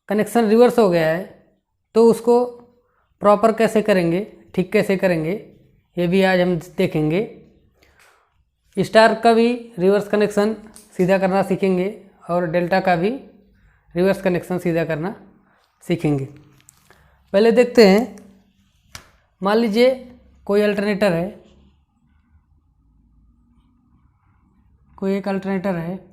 Connection reverse हो गया है तो उसको प्रॉपर कैसे करेंगे, ठीक कैसे करेंगे, ये भी आज हम देखेंगे। स्टार का भी रिवर्स कनेक्शन सीधा करना सीखेंगे और डेल्टा का भी रिवर्स कनेक्शन सीधा करना सीखेंगे। पहले देखते हैं, मान लीजिए कोई अल्टरनेटर है, कोई एक अल्टरनेटर है,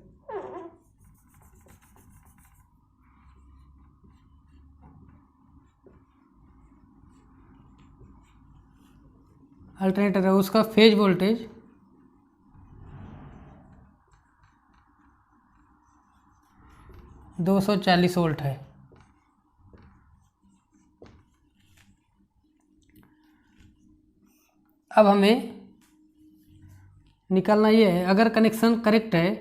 उसका फेज वोल्टेज 240 वोल्ट है। अब हमें निकालना ये है, अगर कनेक्शन करेक्ट है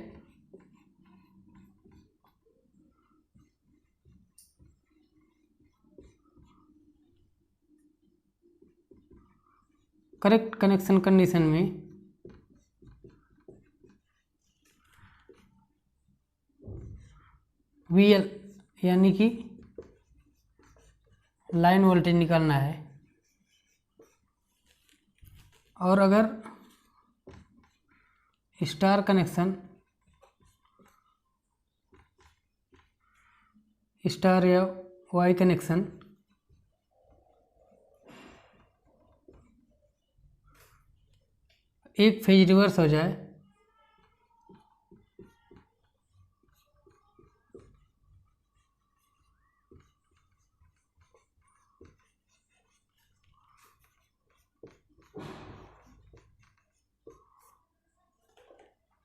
करेक्ट कनेक्शन कंडीशन में VL यानी कि लाइन वोल्टेज निकालना है, और अगर स्टार कनेक्शन, स्टार या वाई कनेक्शन एक फेज रिवर्स हो जाए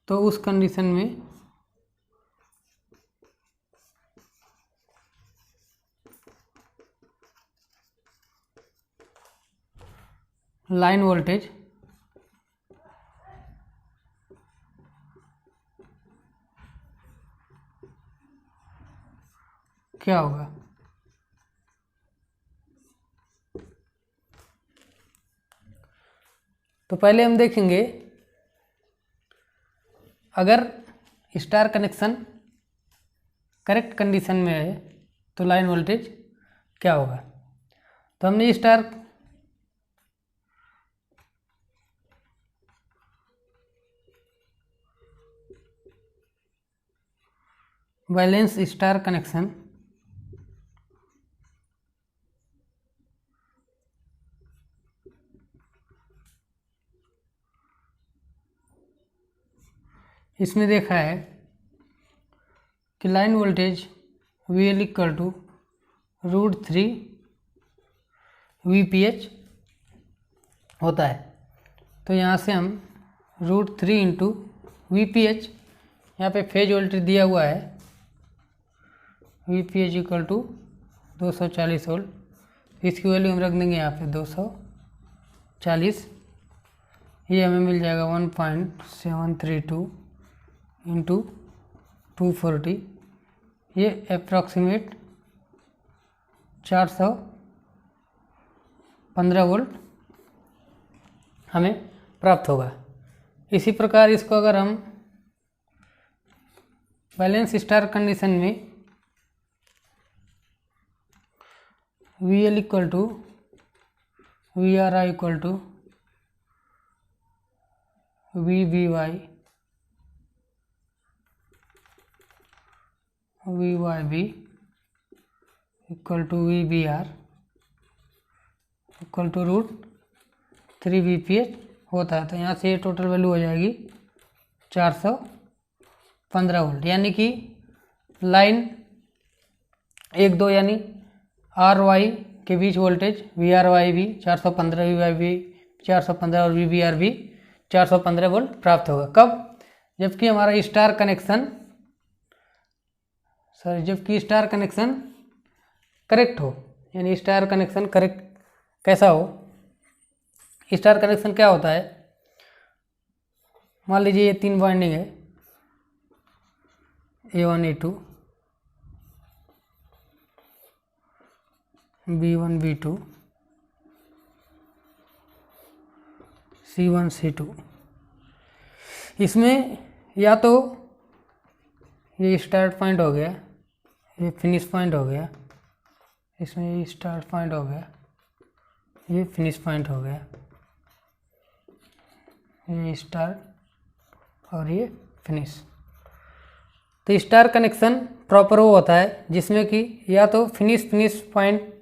तो उस कंडीशन में लाइन वोल्टेज क्या होगा। तो पहले हम देखेंगे, अगर स्टार कनेक्शन करेक्ट कंडीशन में है तो लाइन वोल्टेज क्या होगा। तो हमने स्टार बैलेंस स्टार कनेक्शन इसमें देखा है कि line voltage VL equal to √3 VPH होता है। तो यहाँ से हम √3 इंटू VPH, यहाँ पे फेज वोल्टेज दिया हुआ है VPH इक्वल टू 240 वोल्ट, इसकी वैल्यू हम रख देंगे यहाँ पे 240। ये हमें मिल जाएगा 1.732 इंटू 240, ये अप्रॉक्सीमेट 415 वोल्ट हमें प्राप्त होगा। इसी प्रकार इसको अगर हम बैलेंस स्टार कंडीशन में VL equal to VRI equal to VBY VYB equal to VBR equal to √3 VPH होता है। तो यहाँ से ये टोटल वैल्यू हो जाएगी 415 वोल्ट, यानी कि लाइन 1-2 यानी RY के बीच वोल्टेज VRY भी 415, VY भी 415 और VBR भी 415 वोल्ट प्राप्त होगा। कब? जबकि हमारा स्टार कनेक्शन करेक्ट हो, यानी स्टार कनेक्शन करेक्ट कैसा हो। स्टार कनेक्शन क्या होता है, मान लीजिए ये 3 वाइंडिंग है, A1 A2 B1 B2 C1 C2। इसमें या तो ये स्टार्ट पॉइंट हो गया, ये फिनिश पॉइंट हो गया, इसमें ये स्टार्ट पॉइंट हो गया, ये फिनिश पॉइंट हो गया, ये स्टार्ट और ये फिनिश। तो स्टार कनेक्शन प्रॉपर वो होता है जिसमें कि या तो फिनिश पॉइंट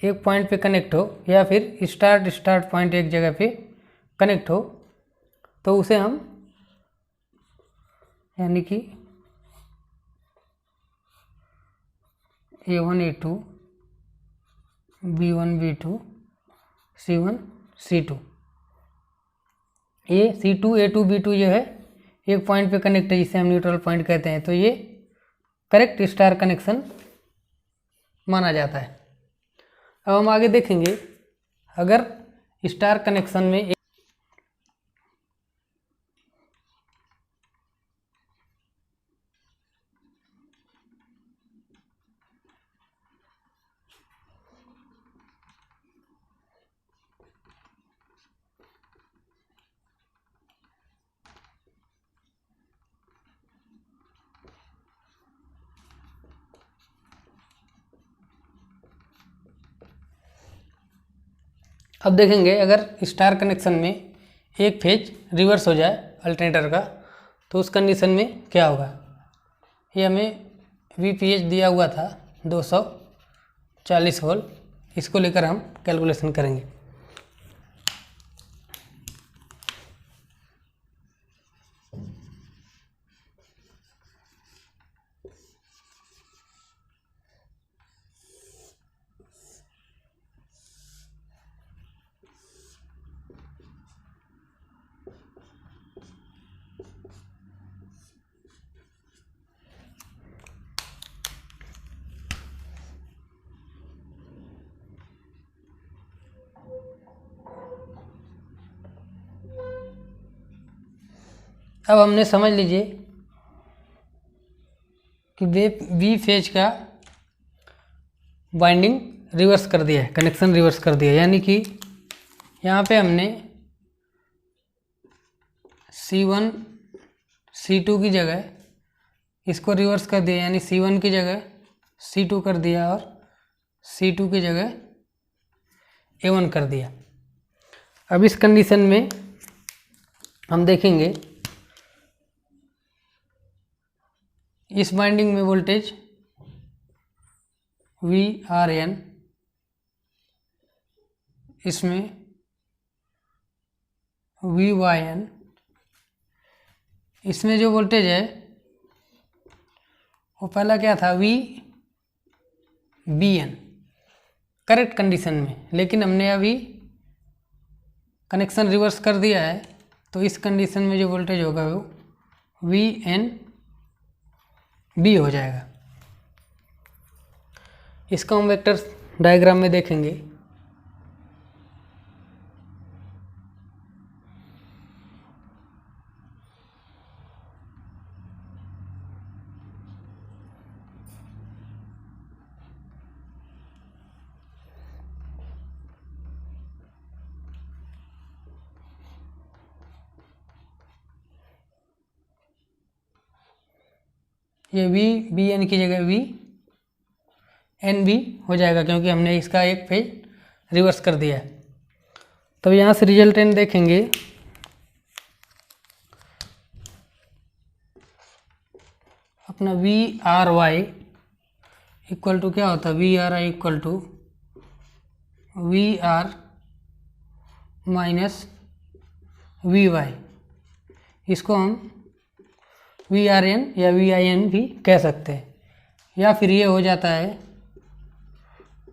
एक पॉइंट पे कनेक्ट हो या फिर स्टार्ट पॉइंट एक जगह पे कनेक्ट हो, तो उसे हम यानी कि A1 A2 B1 B2 C1 C2, ये C2 A2 B2 जो है एक पॉइंट पे कनेक्ट है जिसे हम न्यूट्रल पॉइंट कहते हैं, तो ये करेक्ट स्टार कनेक्शन माना जाता है। अब हम आगे देखेंगे, अगर स्टार कनेक्शन में अब देखेंगे अगर स्टार कनेक्शन में एक फेज रिवर्स हो जाए अल्टरनेटर का, तो उस कंडीशन में क्या होगा। ये हमें VPH दिया हुआ था 240 वोल्ट, इसको लेकर हम कैलकुलेशन करेंगे। अब हमने समझ लीजिए कि वी फेज का वाइंडिंग रिवर्स कर दिया है, कनेक्शन रिवर्स कर दिया, यानी कि यहाँ पे हमने C1 C2 की जगह इसको रिवर्स कर दिया, यानी C1 की जगह C2 कर दिया और C2 की जगह A1 कर दिया। अब इस कंडीशन में हम देखेंगे इस वाइंडिंग में वोल्टेज VRN, इसमें VYN, इसमें जो वोल्टेज है वो पहला क्या था VBN करेक्ट कंडीशन में, लेकिन हमने अभी कनेक्शन रिवर्स कर दिया है, तो इस कंडीशन में जो वोल्टेज होगा वो VNB हो जाएगा। इसका हम वेक्टर डायग्राम में देखेंगे। ये VBN की जगह VNB हो जाएगा, क्योंकि हमने इसका एक फेज रिवर्स कर दिया है। तब यहाँ से रिजल्टेंट देखेंगे, अपना VRY इक्वल टू क्या होता है, VRI equal to VR minus VY, इसको हम VRN या VIN भी कह सकते हैं, या फिर ये हो जाता है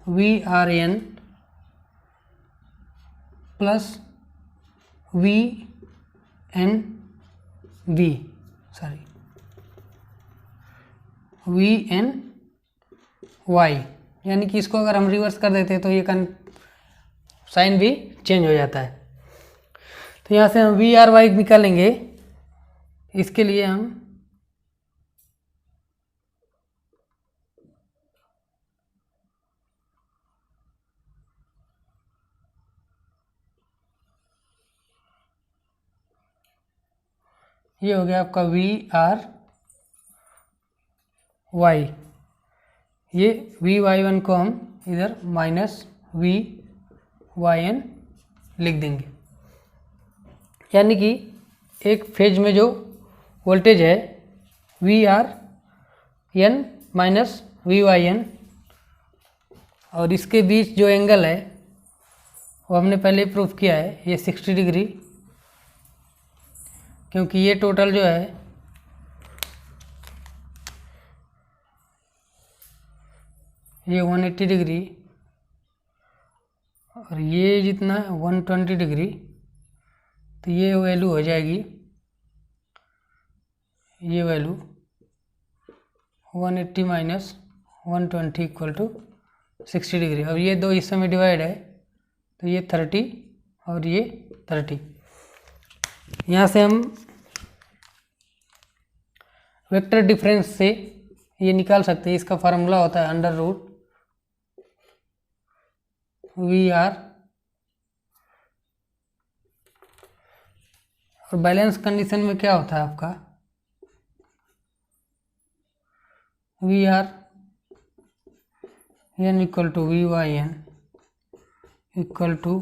VRN प्लस VNB VNY, यानी कि इसको अगर हम रिवर्स कर देते हैं तो ये साइन भी चेंज हो जाता है। तो यहाँ से हम VRY निकालेंगे, इसके लिए हम ये हो गया आपका VRY, ये VY1 को हम इधर -VYN लिख देंगे, यानी कि एक फेज में जो वोल्टेज है VRN माइनस VYN, और इसके बीच जो एंगल है वो हमने पहले प्रूफ किया है, ये 60 डिग्री, क्योंकि ये टोटल जो है ये 180 डिग्री और ये जितना है 120 डिग्री, तो ये वैल्यू हो जाएगी, ये value 180 minus 120 equal to 60 degree. अब ये दो हिस्सों में डिवाइड है, तो ये 30 और ये 30। यहाँ से हम वेक्टर डिफरेंस से ये निकाल सकते हैं, इसका फार्मूला होता है अंडर रूट VR, और बैलेंस कंडीशन में क्या होता है आपका VR n equal to VYN equal to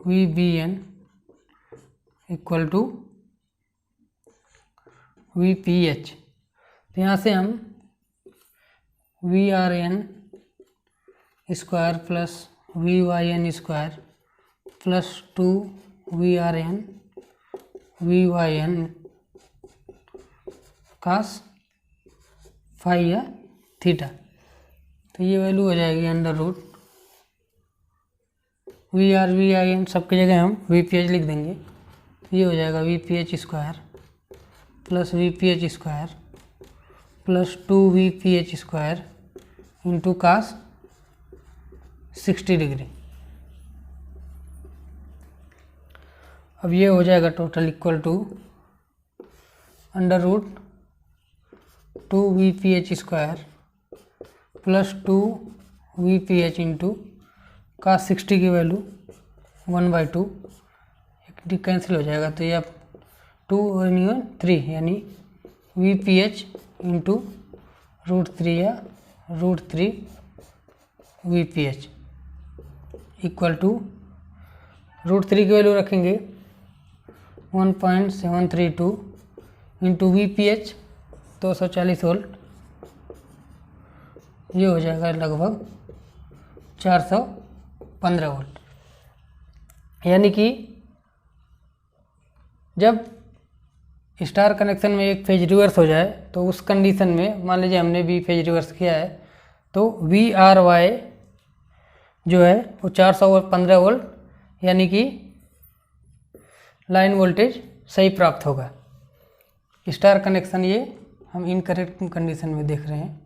VBN equal to VPH। तो यहाँ से हम VRN square plus VYN square plus 2 VRN VYN cos phi या थीटा, तो ये वैल्यू हो जाएगी अंडर रूट VR VIN सबकी जगह हम VPH लिख देंगे, ये हो जाएगा VPH square plus VPH square plus 2 VPH square into cos 60 degree. अब ये हो जाएगा total equal to under root 2 VPH square plus 2 VPH into का 60 की वैल्यू 1/2, एक कैंसिल हो जाएगा, तो ये आप 2 और 3 यानी VPH इंटू √3 या √3 VPH इक्वल टू √3 की वैल्यू रखेंगे 1.732 इंटू VPH 240 वोल्ट, ये हो जाएगा लगभग 415 वोल्ट। यानी कि जब स्टार कनेक्शन में एक फेज रिवर्स हो जाए तो उस कंडीशन में मान लीजिए हमने भी फेज रिवर्स किया है, तो VRY जो है वो 415 वोल्ट यानी कि लाइन वोल्टेज सही प्राप्त होगा। स्टार कनेक्शन ये हम इनकरेक्ट कंडीशन में देख रहे हैं।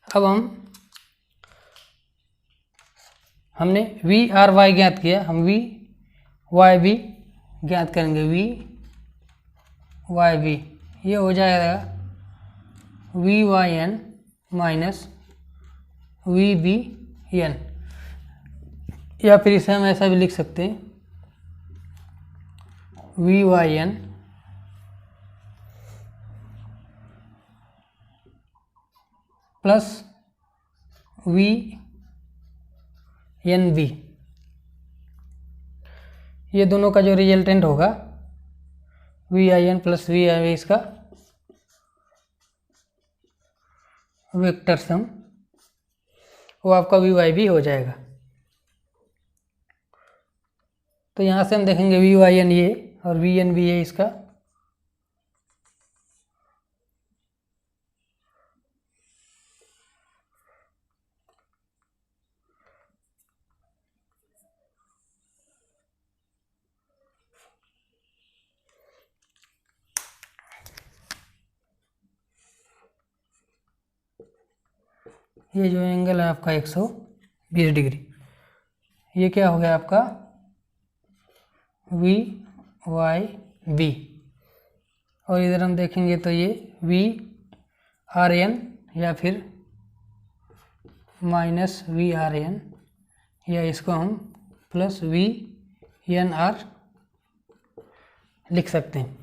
अब हमने VRY ज्ञात किया, हम VYB ज्ञात करेंगे। VYB ये हो जाएगा VYN माइनस VBN, या फिर इसे हम ऐसा भी लिख सकते हैं VYN प्लस VNB, ये दोनों का जो रिजल्टेंट होगा VIN प्लस VIB, इसका वेक्टर सम वो आपका VYB हो जाएगा। तो यहाँ से हम देखेंगे VYN ये और VNB ये इसका ये जो एंगल है आपका 120 डिग्री, ये क्या हो गया आपका VYB। और इधर हम देखेंगे तो ये VRN या फिर -VRN, या इसको हम +VNR लिख सकते हैं।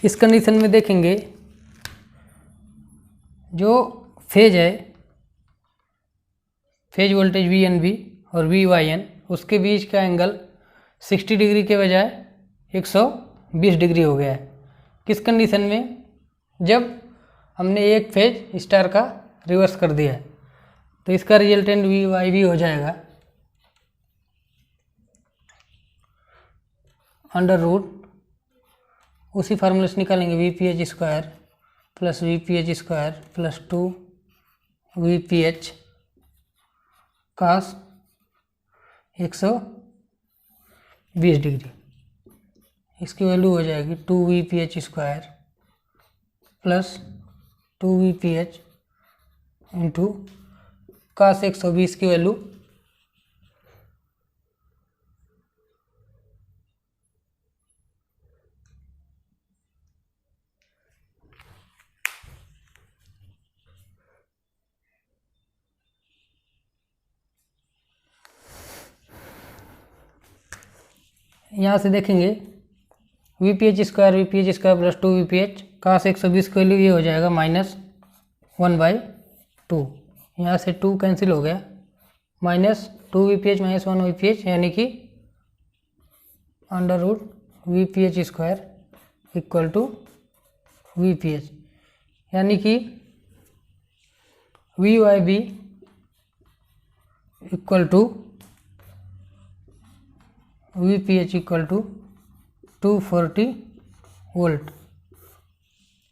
इस कंडीशन में देखेंगे जो फेज है, फेज वोल्टेज VNB और VYN, उसके बीच का एंगल 60 डिग्री के बजाय 120 डिग्री हो गया है। किस कंडीशन में? जब हमने एक फेज स्टार का रिवर्स कर दिया है, तो इसका रिजल्टेंट VYB हो जाएगा √ उसी फार्मूले से निकालेंगे VPH² + VPH² + 2 VPH cos 120 degree. इसकी वैल्यू हो जाएगी 2 VPH² + 2 VPH इंटू cos 120 की वैल्यू यहाँ से देखेंगे VPH² + 2 VPH cos 120 के लिए ये हो जाएगा -1/2। यहाँ से 2 कैंसिल हो गया, -2 VPH -1 VPH, यानी कि √ VPH² = VPH, यानी कि VYB = VPH = 240 वोल्ट।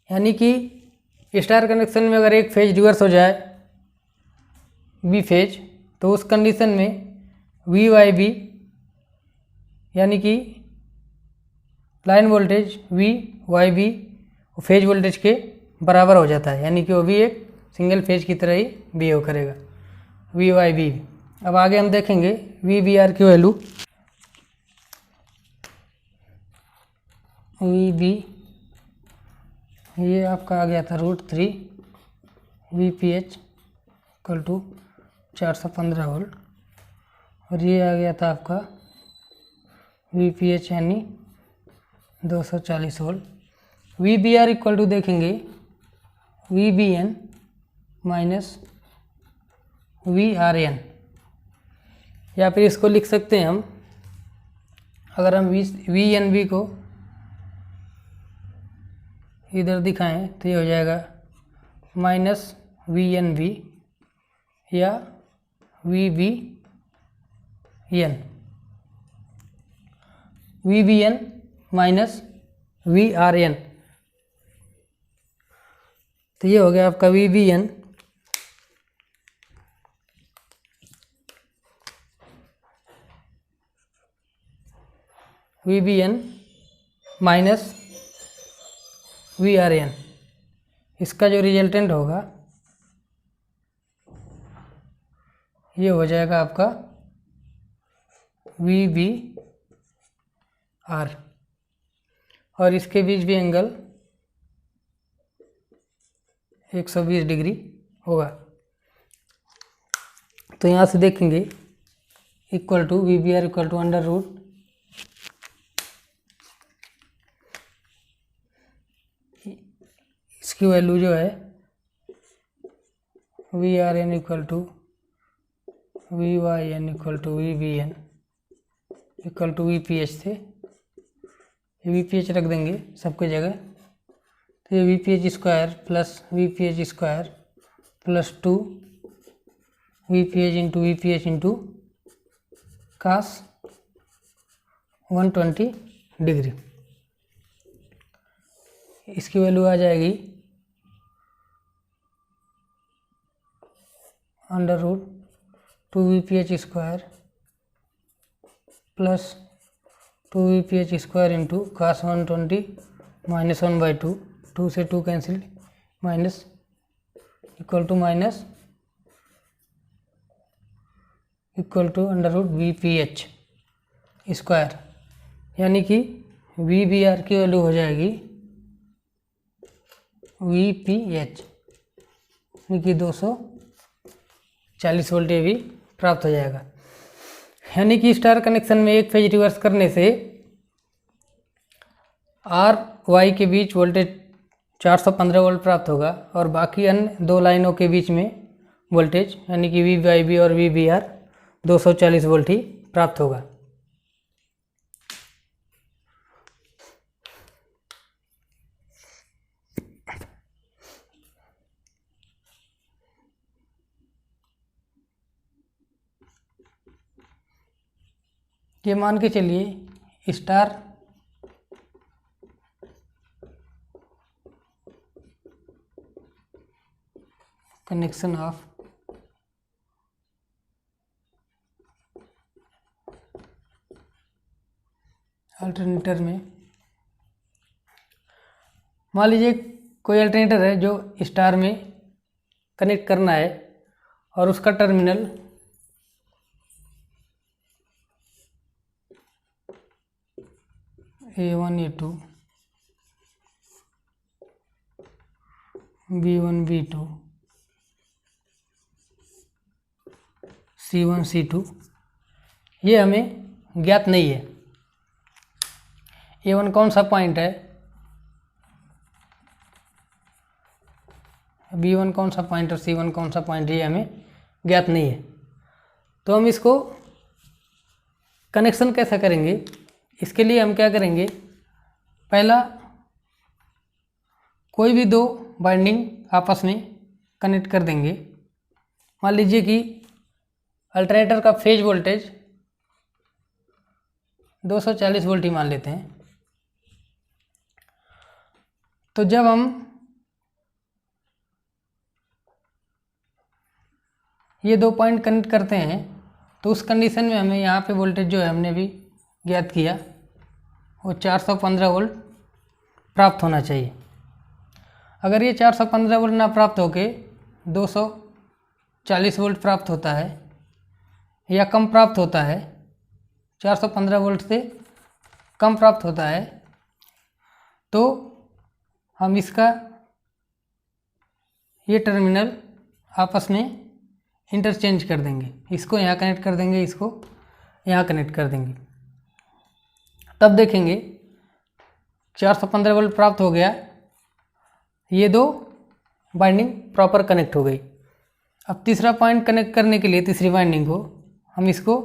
यानी कि स्टार कनेक्शन में अगर एक फेज रिवर्स हो जाए बी फेज, तो उस कंडीशन में VYB यानी कि line voltage VYB phase voltage के बराबर हो जाता है, यानी कि वो भी एक सिंगल फेज की तरह ही बिहेव करेगा VYB। अब आगे हम देखेंगे VBR की वैल्यू। VB ये आपका आ गया था √3 VPH = 415 वोल्ट, और ये आ गया था आपका VPH यानी 240 वोल्ट। VBR = देखेंगे VBN - VRN, या फिर इसको लिख सकते हैं हम, अगर हम VNB को इधर दिखाएं तो ये हो जाएगा -VNB या VBN -VRN। तो ये हो गया आपका VBN -VRN। इसका जो रिजल्टेंट होगा ये हो जाएगा आपका VBR, और इसके बीच भी एंगल 120 डिग्री होगा। तो यहाँ से देखेंगे VBR = √ इसकी वैल्यू जो है VRN = VYN = VBN = VPH थे, ये VPH रख देंगे सबकी जगह। तो ये VPH² + VPH² + 2 VPH into VPH into cos 120 degree. इसकी वैल्यू आ जाएगी √ 2 VPH² + 2 VPH² इंटू cos 120 -1/2, 2 से 2 cancel, minus equal to √ VPH², यानी कि वी बी आर की वैल्यू हो जाएगी वी पी एच, यानी कि 240 वोल्ट ये भी प्राप्त हो जाएगा। यानी कि स्टार कनेक्शन में एक फेज रिवर्स करने से आर वाई के बीच वोल्टेज 415 वोल्ट प्राप्त होगा और बाकी अन्य दो लाइनों के बीच में वोल्टेज यानी कि वी वाई बी और वी बी आर 240 वोल्ट ही प्राप्त होगा। ये मान के चलिए स्टार कनेक्शन ऑफ अल्टरनेटर में, मान लीजिए कोई अल्टरनेटर है जो स्टार में कनेक्ट करना है और उसका terminal A1 A2 B1 B2 C1 C2 ये हमें ज्ञात नहीं है। A1 कौन सा पॉइंट है, B1 कौन सा पॉइंट और C1 कौन सा पॉइंट, ये हमें ज्ञात नहीं है। तो हम इसको कनेक्शन कैसा करेंगे, इसके लिए हम क्या करेंगे, पहला कोई भी दो वाइंडिंग आपस में कनेक्ट कर देंगे। मान लीजिए कि अल्टरनेटर का फेज वोल्टेज 240 वोल्ट ही मान लेते हैं। तो जब हम ये दो पॉइंट कनेक्ट करते हैं तो उस कंडीशन में हमें यहाँ पे वोल्टेज जो है हमने भी ज्ञात किया वो 415 वोल्ट प्राप्त होना चाहिए। अगर ये 415 वोल्ट ना प्राप्त होके 240 वोल्ट प्राप्त होता है या कम प्राप्त होता है, 415 वोल्ट से कम प्राप्त होता है, तो हम इसका ये टर्मिनल आपस में इंटरचेंज कर देंगे। इसको यहाँ कनेक्ट कर देंगे, इसको यहाँ कनेक्ट कर देंगे। तब देखेंगे 415 वोल्ट प्राप्त हो गया, ये दो बाइंडिंग प्रॉपर कनेक्ट हो गई। अब तीसरा पॉइंट कनेक्ट करने के लिए तीसरी बाइंडिंग को हम इसको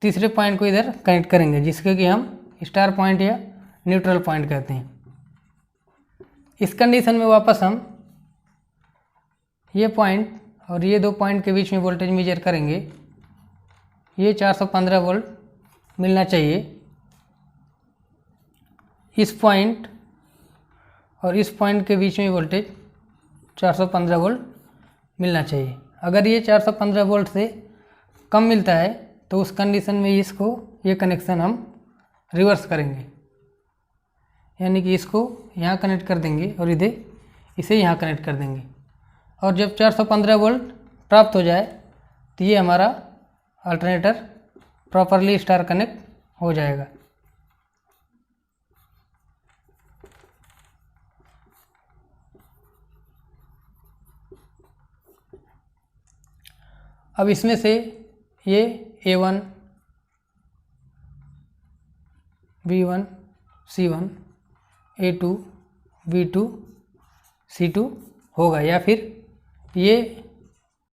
तीसरे पॉइंट को इधर कनेक्ट करेंगे, जिसके कि हम स्टार पॉइंट या न्यूट्रल पॉइंट कहते हैं। इस कंडीशन में वापस हम ये पॉइंट और ये दो पॉइंट के बीच में वोल्टेज मेजर करेंगे। ये 415 वोल्ट मिलना चाहिए। इस पॉइंट और इस पॉइंट के बीच में वोल्टेज 415 वोल्ट मिलना चाहिए। अगर ये 415 वोल्ट से कम मिलता है तो उस कंडीशन में इसको ये कनेक्शन हम रिवर्स करेंगे, यानी कि इसको यहाँ कनेक्ट कर देंगे और इसे यहाँ कनेक्ट कर देंगे। और जब 415 वोल्ट प्राप्त हो जाए तो ये हमारा अल्टरनेटर प्रॉपरली स्टार कनेक्ट हो जाएगा। अब इसमें से ये A1 B1 C1 A2 B2 C2 होगा, या फिर ये